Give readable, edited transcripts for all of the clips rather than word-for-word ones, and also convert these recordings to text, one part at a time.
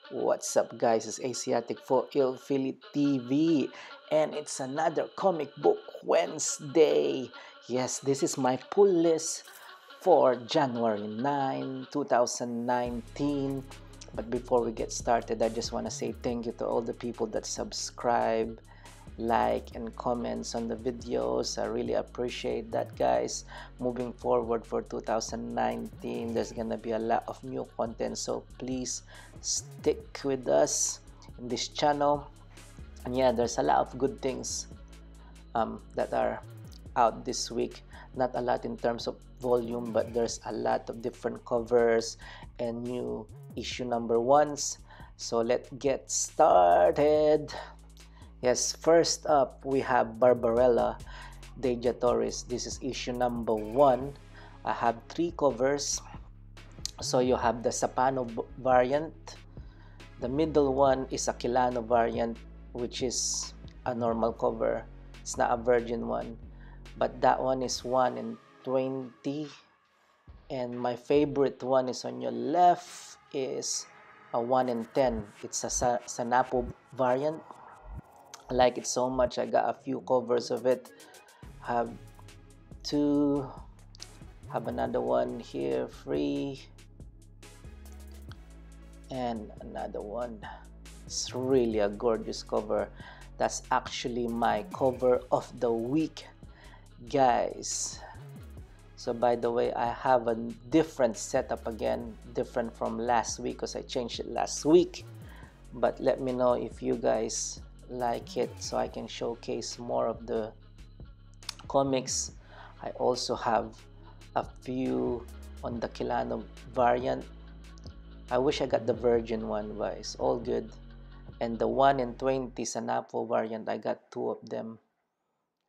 What's up, guys? It's Asiatic for Philly TV, and it's another comic book Wednesday. Yes, this is my pull list for January 9, 2019. But before we get started, I just want to say thank you to all the people that subscribe, like, and comments on the videos. I really appreciate that, guys. Moving forward for 2019, there's gonna be a lot of new content, so please stick with us in this channel. And yeah, there's a lot of good things that are out this week. Not a lot in terms of volume, but there's a lot of different covers and new issue number ones. So let's get started. Yes, first up we have Barbarella Deja Torres. This is issue number 1. I have 3 covers. So you have the Sapano variant. The middle one is a Quilano variant, which is a normal cover. It's not a virgin one. But that one is 1 in 20. And my favorite one is on your left is a 1 in 10. It's a Sanapo variant. I like it so much. I got a few covers of it. Have 2. Have another one here free. And another one. It's really a gorgeous cover. That's actually my cover of the week, guys. So by the way, I have a different setup again, different from last week because I changed it last week. But let me know if you guys like it so I can showcase more of the comics. I also have a few on the Quilano variant. I wish I got the virgin one, but it's all good. And the 1 in 20 Sanapo variant, I got 2 of them.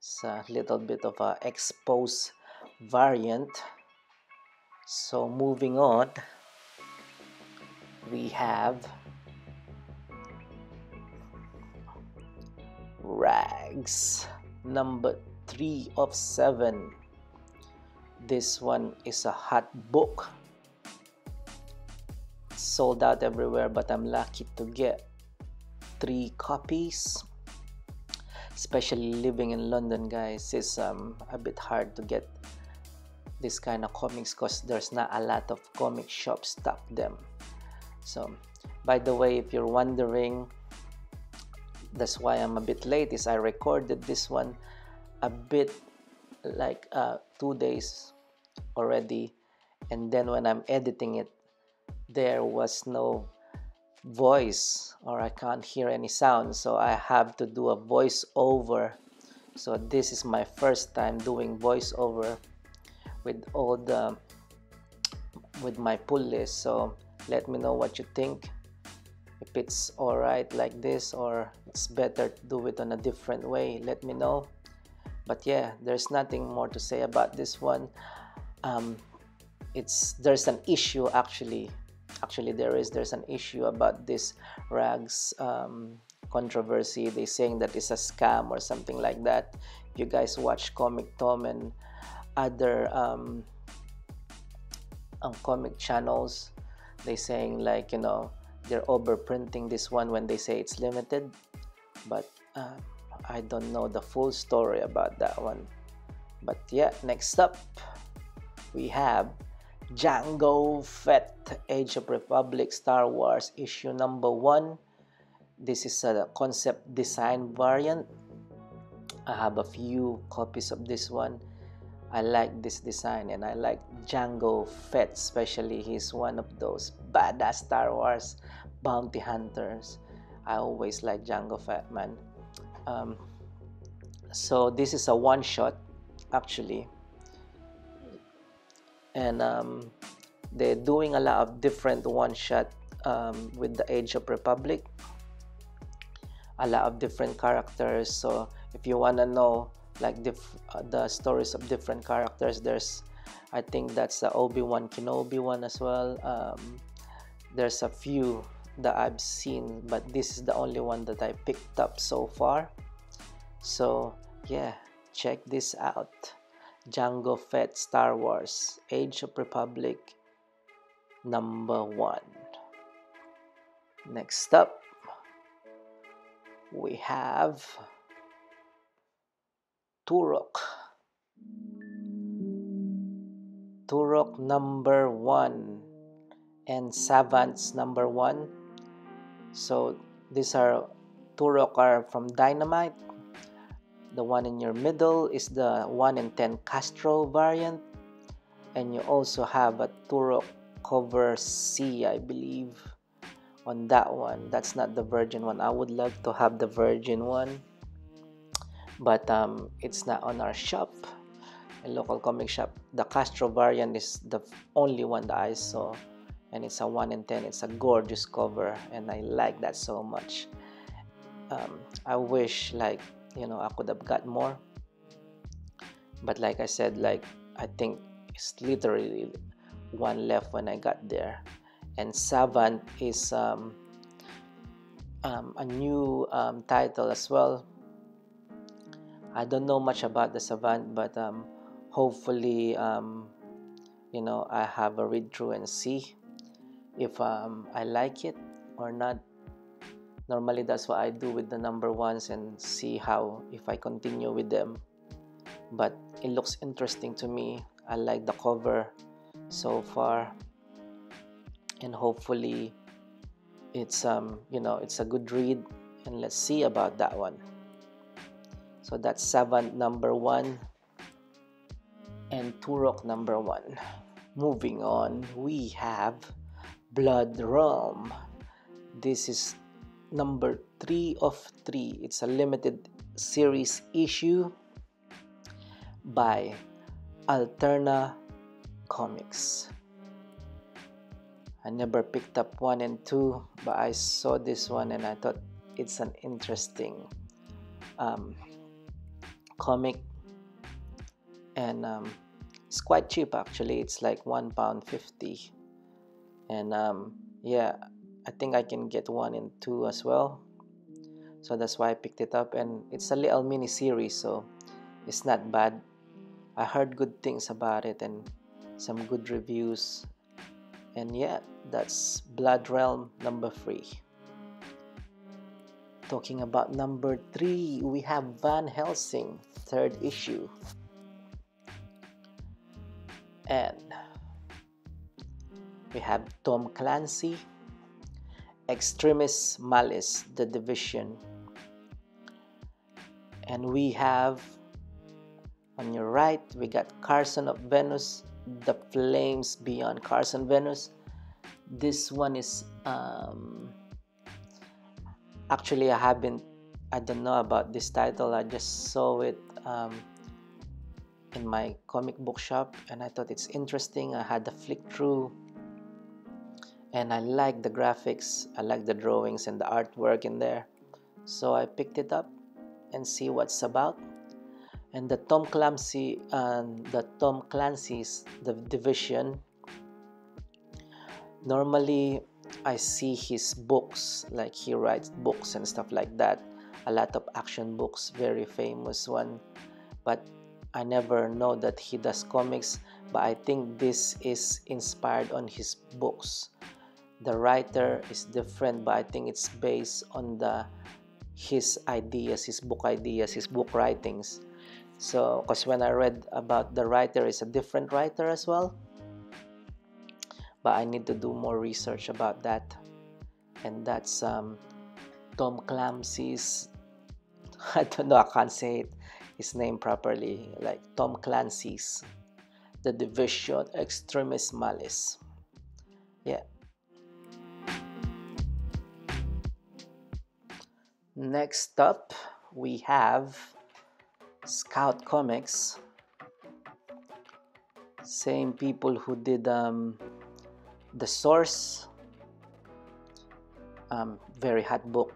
It's a little bit of a exposed variant. So moving on, we have Rags number 3 of 7. This one is a hot book. Sold out everywhere, but I'm lucky to get 3 copies. Especially living in London, guys, it's a bit hard to get this kind of comics because there's not a lot of comic shops stock them. So by the way, if you're wondering, that's why I'm a bit late, is I recorded this one a bit like 2 days already, and then when I'm editing it, there was no voice, or I can't hear any sound, so I have to do a voiceover. So this is my first time doing voiceover with my pull list. So let me know what you think, if it's alright like this or it's better to do it on a different way. Let me know. But yeah, there's nothing more to say about this one. There's an issue actually there's an issue about this Rags controversy. They saying that it's a scam or something like that. If you guys watch Comic Tom and other comic channels, they saying like, you know, they're overprinting this one when they say it's limited. But I don't know the full story about that one. But yeah, next up we have Jango Fett, Age of Republic Star Wars issue number 1. This is a concept design variant. I have a few copies of this one. I like this design and I like Jango Fett, especially. He's one of those badass Star Wars bounty hunters. I always like Jango Fett, man. So this is a one-shot actually, and they're doing a lot of different one-shot with the Age of Republic, a lot of different characters. So if you want to know like the stories of different characters, there's, I think that's the Obi-Wan Kenobi one as well. There's a few that I've seen, but this is the only one that I picked up so far. So yeah, check this out. Jango Fett Star Wars Age of Republic number 1. Next up, we have Turok. Turok number 1 and Savants number 1. So these are Turok are from Dynamite. The one in your middle is the 1 in 10 Castro variant. And you also have a Turok cover C, I believe, on that one. That's not the virgin one. I would love to have the virgin one, but it's not on our shop, a local comic shop. The Castro variant is the only one that I saw, and it's a 1 in 10. It's a gorgeous cover, and I like that so much. I wish, like, I could have got more, but like I said, like, I think it's literally one left when I got there. And Savant is a new title as well. I don't know much about the Savant, but hopefully I have a read through and see if I like it or not. Normally that's what I do with the number ones, and see how, if I continue with them. But it looks interesting to me. I like the cover so far, and hopefully it's it's a good read, and let's see about that one. So that's Savant number 1 and Turok number 1. Moving on, we have Blood Realm. This is number 3 of 3. It's a limited series issue by Alterna Comics. I never picked up 1 and 2, but I saw this one and I thought it's an interesting comic, and it's quite cheap actually. It's like £1.50, and yeah, I think I can get 1 and 2 as well, so that's why I picked it up. And it's a little mini series, so it's not bad. I heard good things about it and some good reviews, and yeah, that's Blood Realm number 3. Talking about number 3, we have Van Helsing, 3rd issue. And we have Tom Clancy, Extremis Malice, The Division. And we have, on your right, we got Carson of Venus, The Flames Beyond Carson Venus. This one is actually I don't know about this title. I just saw it in my comic book shop, and I thought it's interesting. I had a flick through, and I like the graphics, I like the drawings and the artwork in there, so I picked it up and see what's about. And the Tom Clancy's The Division, normally I see his books, like he writes books and stuff like that, a lot of action books, very famous one, but I never know that he does comics. But I think this is inspired on his books. The writer is different, but I think it's based on his ideas, his book ideas, his book writings. So, because when I read about the writer, is a different writer as well, but I need to do more research about that. And that's Tom Clancy's, I don't know, I can't say his name properly, like Tom Clancy's The Division, Extremis Malice. Yeah. Next up, we have Scout Comics. Same people who did The Source, very hot book.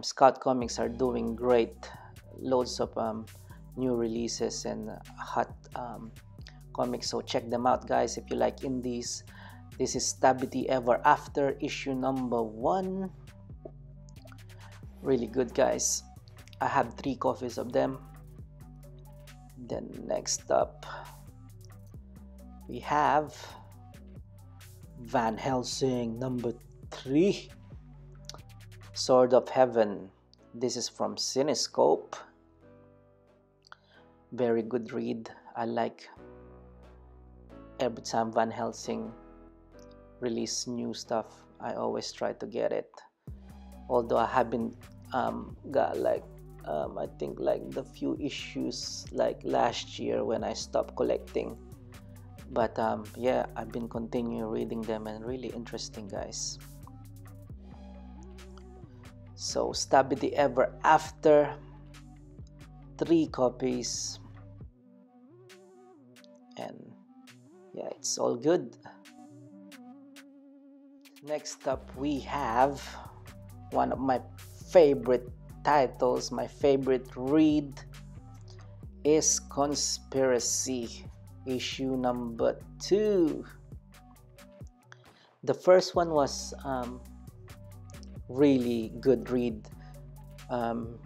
Scout Comics are doing great, loads of new releases and hot comics, so check them out, guys, if you like indies. This is Stability Ever After, issue number 1. Really good, guys. I have 3 copies of them. Then next up, we have Van Helsing number 3, Sword of Heaven. This is from Cinescope. Very good read. I like every time Van Helsing release new stuff, I always try to get it. Although I haven't got like I think like the few issues like last year when I stopped collecting. But yeah, I've been continue reading them and really interesting, guys. So Stabby the Ever After, 3 copies, and yeah, it's all good. Next up we have one of my favorite titles. My favorite read is Conspiracy, issue number 2. The first one was really good read.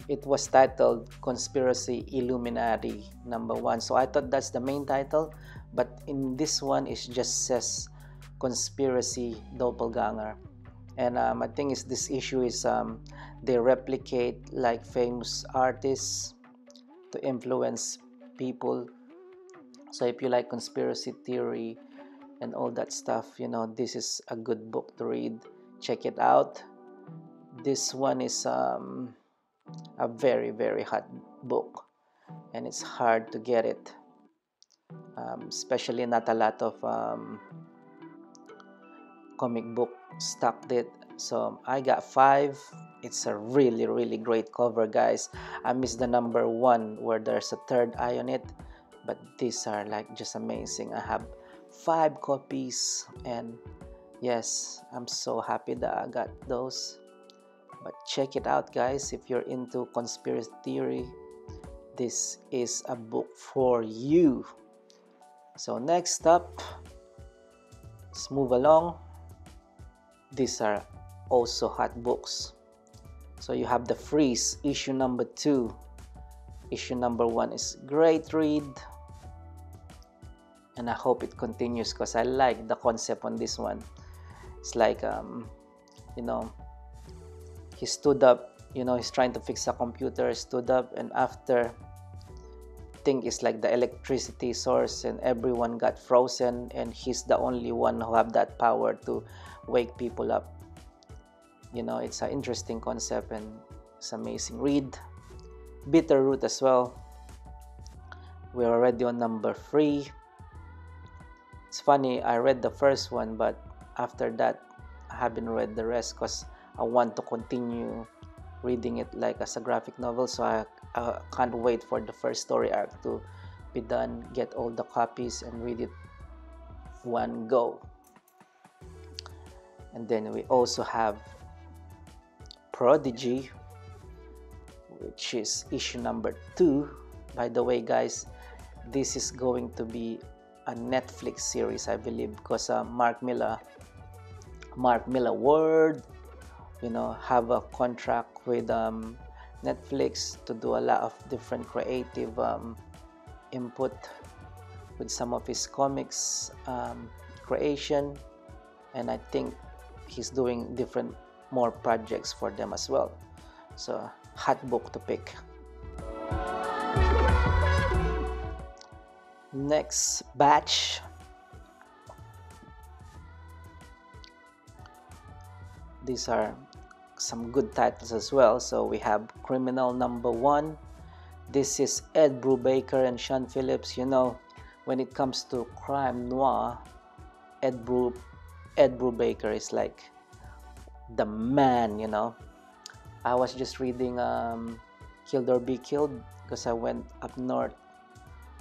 It was titled Conspiracy Illuminati number 1, so I thought that's the main title, but in this one it just says Conspiracy Doppelganger. And I think this issue is they replicate like famous artists to influence people. So if you like conspiracy theory and all that stuff, you know, this is a good book to read. Check it out. This one is a very, very hot book, and it's hard to get it, especially not a lot of comic book stocked it. So I got 5. It's a really, really great cover, guys. I missed the number 1 where there's a third eye on it, but these are like just amazing. I have 5 copies, and yes, I'm so happy that I got those. But check it out, guys. If you're into conspiracy theory, this is a book for you. So next up, let's move along. These are also hot books. So you have The Freeze, issue number 2. Issue number 1 is great read, and I hope it continues because I like the concept on this one. It's like you know, he stood up, you know, he's trying to fix a computer, stood up, and after, I think it's like the electricity source and everyone got frozen, and he's the only one who have that power to wake people up. You know, it's an interesting concept and it's amazing read. Bitterroot as well. We're already on number 3. It's funny, I read the first one, but after that I haven't read the rest because I want to continue reading it like as a graphic novel. So I can't wait for the first story arc to be done, get all the copies and read it one go. And then we also have Prodigy, which is issue number 2. By the way, guys, this is going to be a Netflix series, I believe, because Mark Miller World, you know, have a contract with Netflix to do a lot of different creative input with some of his comics creation, and I think he's doing more projects for them as well. So hot book to pick. Next batch, these are some good titles as well. So we have Criminal number 1. This is Ed Brubaker and Sean Phillips. You know, when it comes to crime noir, Ed Brubaker is like the man, you know. I was just reading Killed or Be Killed because I went up north,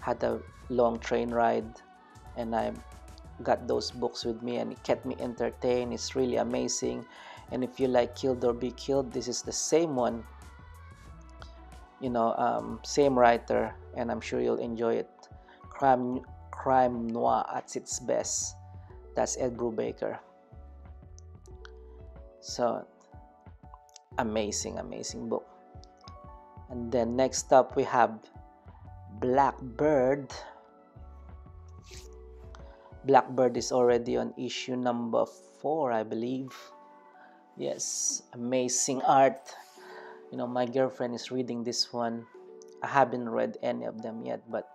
had a long train ride, and I got those books with me and it kept me entertained. It's really amazing. And if you like Killed or Be Killed, this is the same one, you know, same writer, and I'm sure you'll enjoy it. Crime noir at its best. That's Ed Brubaker. So amazing book. And then next up we have Blackbird. Blackbird is already on issue number 4, I believe. Yes, amazing art. My girlfriend is reading this one. I haven't read any of them yet, but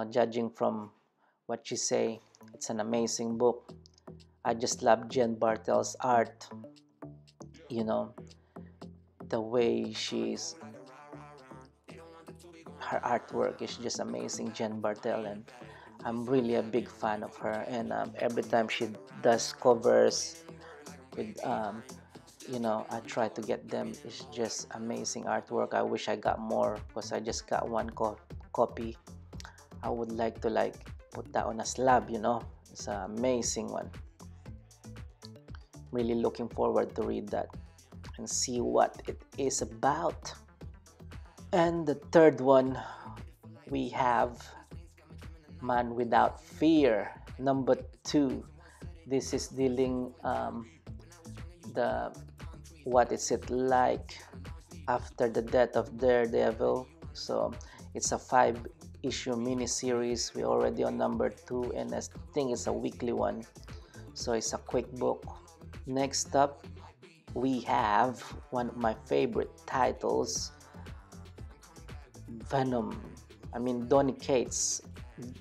judging from what she say, it's an amazing book. I just love Jen Bartel's art. You know, the way her artwork is just amazing, Jen Bartel, and I'm really a big fan of her. And every time she does covers with, I try to get them. It's just amazing artwork. I wish I got more because I just got one copy. I would like to put that on a slab. It's an amazing one. Really looking forward to read that and see what it is about. And the third one, we have Man Without Fear, number 2. This is dealing the what is it like after the death of Daredevil. So it's a 5-issue miniseries. We're already on number 2, and I think it's a weekly one. So it's a quick book. Next up, we have one of my favorite titles, Venom. Donny Cates'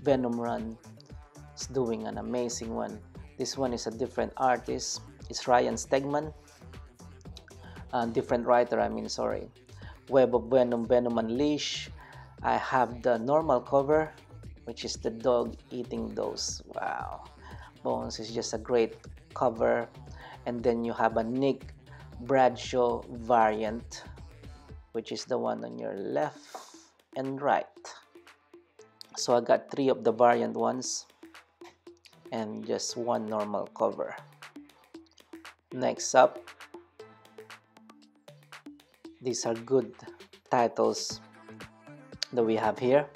Venom run is doing an amazing one. This one is a different artist. It's Ryan Stegman. Different writer, sorry. Web of Venom, Venom Unleashed. I have the normal cover, which is the dog eating those. Wow. Bones is just a great cover. And then you have a Nick Bradshaw variant, which is the one on your left and right. So I got 3 of the variant ones and just one normal cover. Next up, these are good titles that we have here.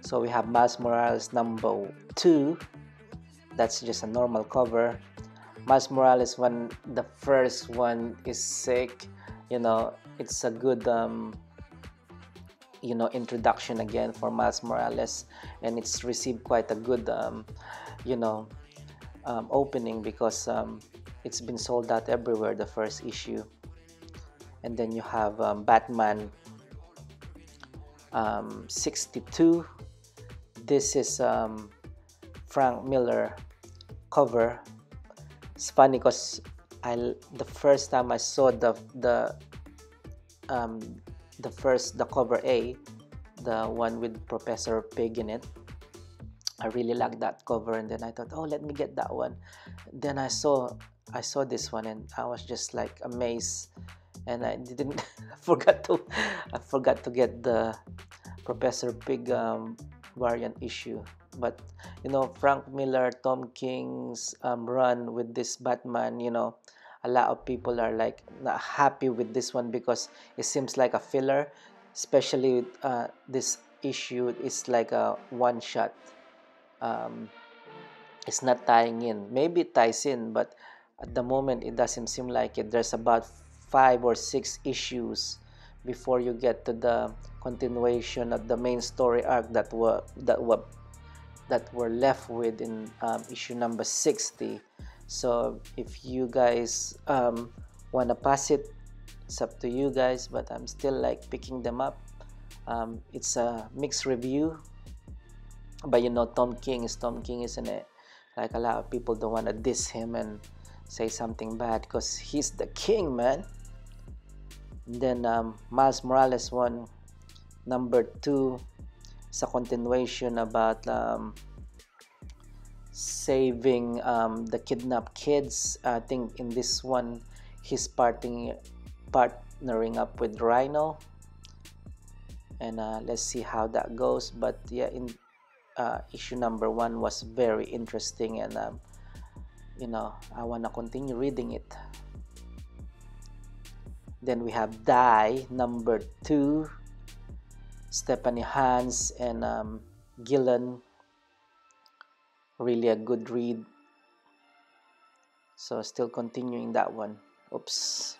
So we have Miles Morales number 2. That's just a normal cover. Miles Morales one, the first one is sick. It's a good introduction again for Miles Morales, and it's received quite a good opening because it's been sold out everywhere, the first issue. And then you have Batman 62. This is Frank Miller cover. It's funny because the first time I saw the cover A, the one with Professor Pig in it, I really liked that cover, and then I thought, oh, let me get that one. Then I saw this one, and I was just like amazed, and I didn't I forgot to get the Professor Pig variant issue. But Frank Miller, Tom King's run with this Batman, a lot of people are like not happy with this one because it seems like a filler, especially this issue is like a one shot. It's not tying in. Maybe it ties in, but at the moment it doesn't seem like it. There's about 5 or 6 issues before you get to the continuation of the main story arc that were left with in issue number 60. So if you guys want to pass it, it's up to you guys, but I'm still like picking them up. It's a mixed review, but Tom King, isn't it? Like a lot of people don't want to diss him and say something bad because he's the king, man. And then Miles Morales one, number 2, it's a continuation about saving the kidnapped kids. I think in this one he's partnering up with Rhino, and let's see how that goes. But yeah, in issue number 1 was very interesting, and I want to continue reading it. Then we have Die number 2, Stephanie Hans and Gillen. Really a good read. So still continuing that one. Oops.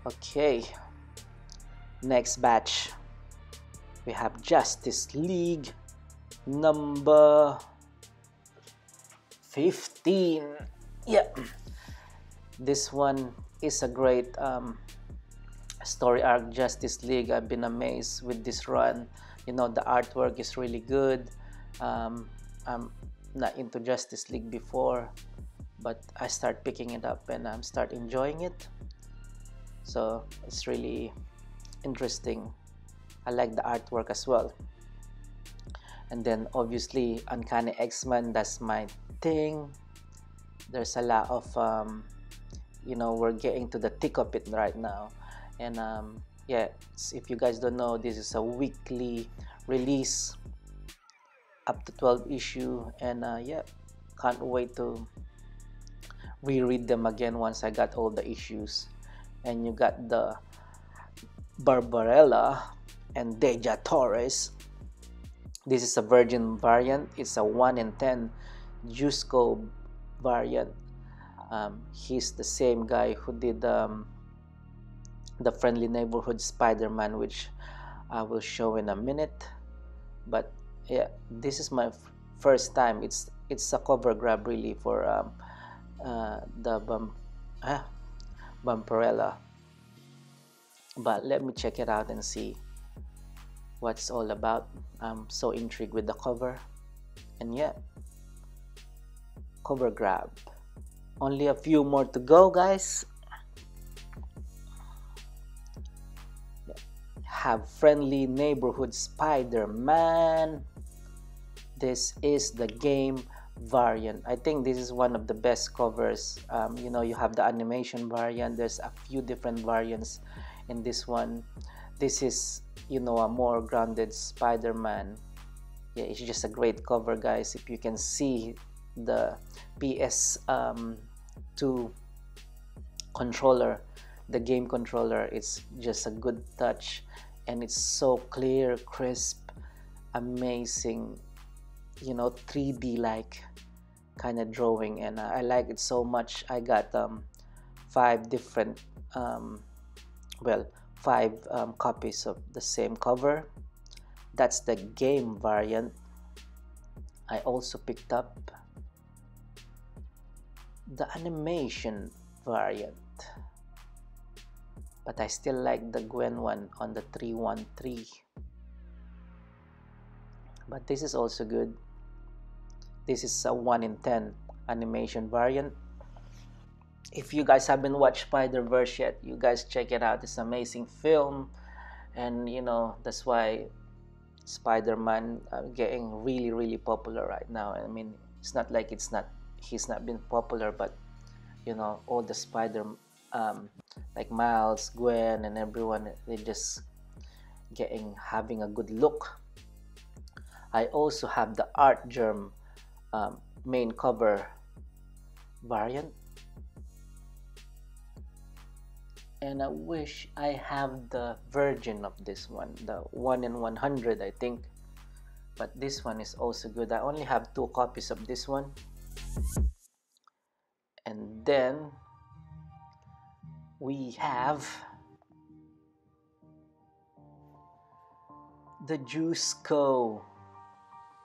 Okay. Next batch. We have Justice League number 15. Yeah, this one is a great story arc. Justice League, I've been amazed with this run. You know, the artwork is really good. I'm not into Justice League before, but I start picking it up and start enjoying it. So it's really interesting. I like the artwork as well. And then obviously Uncanny X-Men, that's my thing. There's a lot of you know, we're getting to the thick of it right now. And yeah, if you guys don't know, this is a weekly release up to 12 issue, and yeah, can't wait to reread them again once I got all the issues. And you got the Barbarella and Deja Torres. This is a Virgin variant. It's a 1 in 10 Jusco variant. He's the same guy who did the Friendly Neighborhood Spider-Man, which I will show in a minute. But yeah, this is my first time. It's a cover grab really for the Vampirella. But let me check it out and see what it's all about. I'm so intrigued with the cover. And yeah, cover grab. Only a few more to go, guys. Have Friendly Neighborhood Spider-Man. This is the game variant. I think this is one of the best covers. You know, you have the animation variant. There's a few different variants in this one. This is, you know, a more grounded Spider-Man. Yeah, it's just a great cover, guys. If you can see the PS2 controller, the game controller, it's just a good touch, and it's so clear, crisp, amazing, you know, 3D like kind of drawing, and I like it so much. I got 5 different well, 5 copies of the same cover. That's the game variant. I also picked up the animation variant, but I still like the Gwen one on the 313. But this is also good. This is a 1 in 10 animation variant. If you guys haven't watched Spider-Verse yet, you guys check it out. It's an amazing film, and you know, that's why Spider-Man getting really popular right now. I mean, it's not like he's not been popular, but you know, all the Spider like Miles, Gwen, and everyone, they just having a good look. I also have the Art Germ main cover variant, and I wish I have the Virgin of this one, the 1 in 100, I think. But this one is also good. I only have 2 copies of this one. And then we have the Juice Co.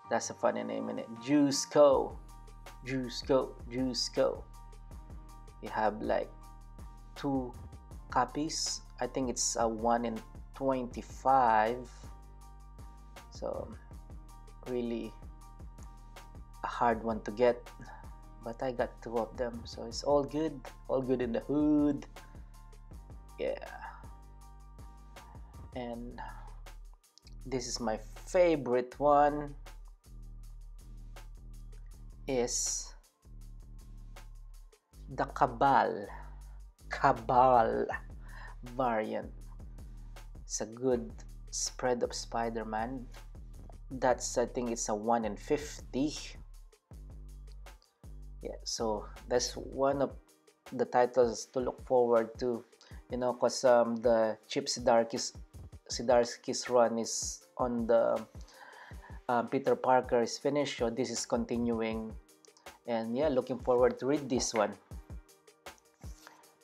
That's a funny name, in it. Juice Co. Juice Co. Juice Co. You have like 2 copies. I think it's a 1 in 25. So really a hard one to get, but I got 2 of them, so it's all good in the hood. Yeah. And this is my favorite one, is the Cabal variant. It's a good spread of Spider-Man. That's, I think it's a 1 in 50. Yeah, so that's one of the titles to look forward to, you know, because the Chip Zdarsky's run is on the Peter Parker is finished, so this is continuing, and yeah, looking forward to read this one.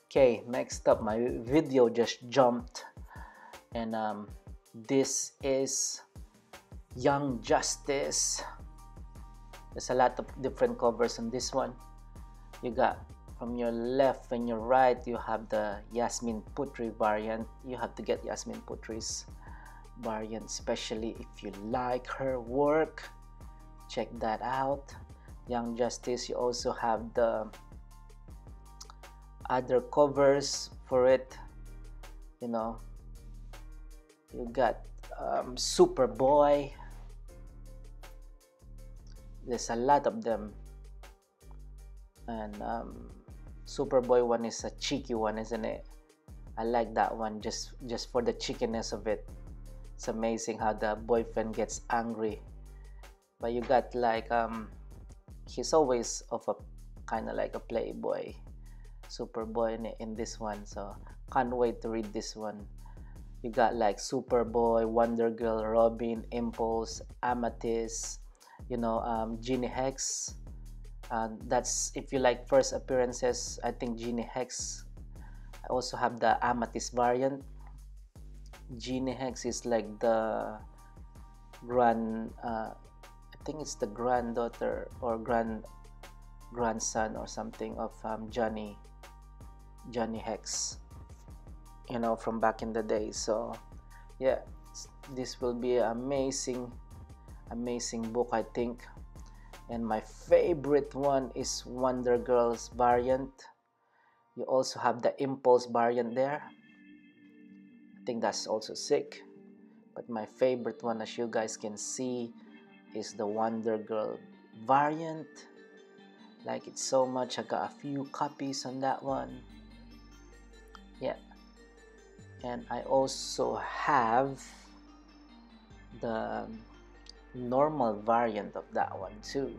Okay, next up, my video just jumped, and This is Young Justice. There's a lot of different covers on this one. You got from your left and your right, you have the Yasmin Putri variant. You have to get Yasmin Putri's variant, especially if you like her work. Check that out. Young Justice. You also have the other covers for it. You know, you got Superboy. There's a lot of them, and Superboy one is a cheeky one, isn't it? I like that one just for the cheekiness of it. It's amazing how the boyfriend gets angry, but you got like he's always of a kind of like a playboy, Superboy in this one, so can't wait to read this one. You got like Superboy, Wonder Girl, Robin, Impulse, Amethyst, you know, Genie Hex. That's if you like first appearances. I think Genie Hex. I also have the Amethyst variant. Genie Hex is like the I think it's the granddaughter or grandson or something of Johnny Hex, you know, from back in the day. So yeah, this will be an amazing book, I think. And my favorite one is Wonder Girl's variant. You also have the Impulse variant there. I think that's also sick, but my favorite one, as you guys can see, is the Wonder Girl variant. Like it so much. I got a few copies on that one. Yeah, and I also have the normal variant of that one too.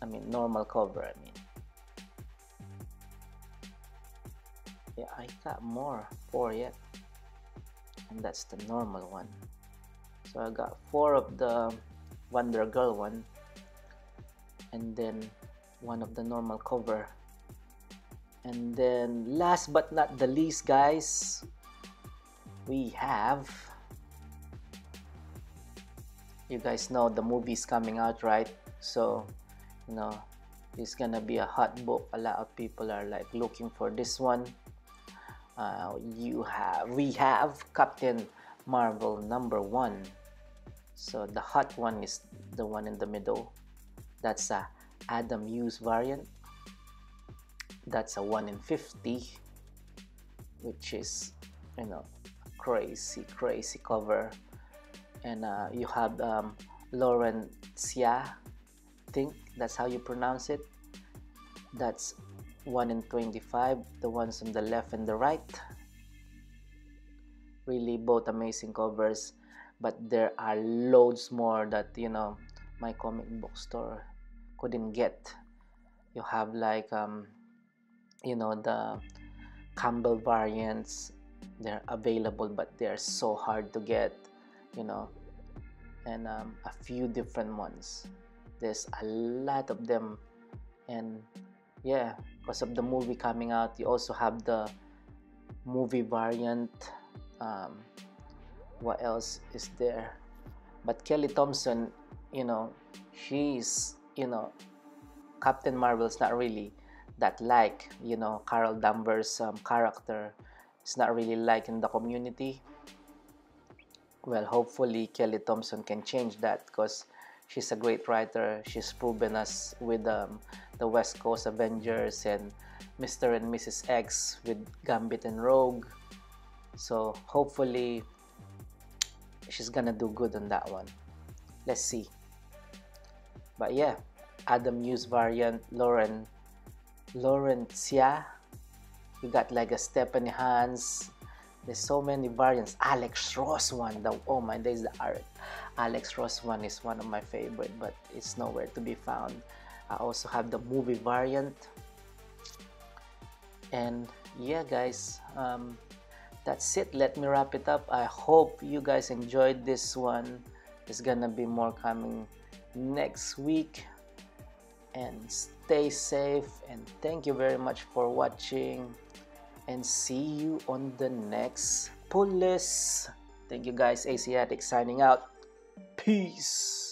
I mean, normal cover, I mean. Yeah, I got more, 4 yet, and that's the normal one. So I got 4 of the Wonder Girl one, and then 1 of the normal cover. And then last but not the least, guys, we have, you guys know the movie's coming out, right? So you know, it's gonna be a hot book. A lot of people are like looking for this one. We have Captain Marvel #1. So the hot one is the one in the middle. That's a Adam Hughes variant. That's a 1 in 50, which is, you know, crazy cover. And you have Lauren Xia, I think that's how you pronounce it. That's 1 in 25. The ones on the left and the right, really both amazing covers. But there are loads more that, you know, my comic book store couldn't get. You have like you know, the Campbell variants. They're available, but they're so hard to get, you know. And a few different ones. There's a lot of them. And yeah, because of the movie coming out, you also have the movie variant. What else is there? But Kelly Thompson, you know, she's, you know, Captain Marvel's not really that like, you know, Carol Danvers' character. It's not really like in the community. Well, hopefully Kelly Thompson can change that, because she's a great writer. She's proven us with the West Coast Avengers and Mr. and Mrs. X with Gambit and Rogue. So hopefully she's gonna do good on that one. Let's see. But yeah, Adam Hughes variant, Lauren Xia. You got like a Stephanie Hans. There's so many variants. Alex Ross one. Oh my days, the art. Alex Ross one is one of my favorite, but it's nowhere to be found. I also have the movie variant. And yeah, guys, that's it. Let me wrap it up. I hope you guys enjoyed this one. There's gonna be more coming next week. And stay safe, and thank you very much for watching. and see you on the next pull list. Thank you guys, Asiatic signing out. Peace.